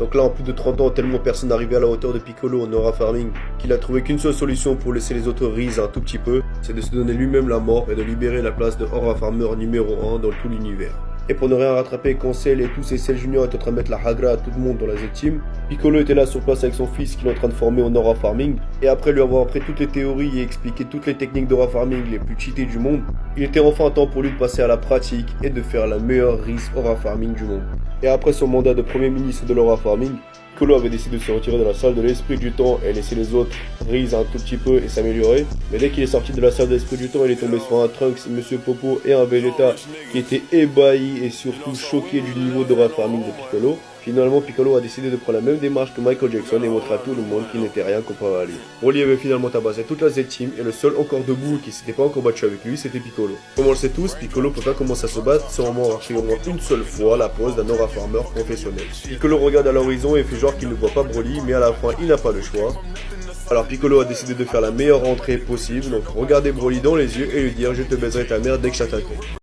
Donc là, en plus de 30 ans, tellement personne n'arrivait à la hauteur de Piccolo en aura farming, qu'il a trouvé qu'une seule solution pour laisser les autres rise un tout petit peu, c'est de se donner lui-même la mort et de libérer la place de aura farmer numéro 1 dans tout l'univers. Et pour ne rien rattraper quand Cell et tous ses Cell Junior étaient en train de mettre la hagra à tout le monde dans la Z-Team, Piccolo était là sur place avec son fils qu'il est en train de former en aura farming, et après lui avoir appris toutes les théories et expliqué toutes les techniques d'aura farming les plus cheatées du monde, il était enfin temps pour lui de passer à la pratique et de faire la meilleure Riz aura farming du monde. Et après son mandat de premier ministre de l'aura farming, Piccolo avait décidé de se retirer de la salle de l'esprit du temps et laisser les autres Riz un tout petit peu et s'améliorer. Mais dès qu'il est sorti de la salle de l'esprit du temps, il est tombé sur un Trunks, Monsieur Popo et un Vegeta qui étaient ébahis et surtout choqués du niveau d'aura farming de Piccolo. Finalement, Piccolo a décidé de prendre la même démarche que Michael Jackson et montrer à tout le monde qu'il n'était rien comparé à lui. Broly avait finalement tabassé toute la Z-Team et le seul encore debout qui s'était pas encore battu avec lui, c'était Piccolo. Comme on le sait tous, Piccolo peut pas commencer à se battre sans avoir pris au moins une seule fois la pose d'un aura farmer professionnel. Piccolo regarde à l'horizon et fait genre qu'il ne voit pas Broly, mais à la fin, il n'a pas le choix. Alors Piccolo a décidé de faire la meilleure entrée possible, donc regarder Broly dans les yeux et lui dire « Je te baiserai ta mère dès que je t'attaquerai ».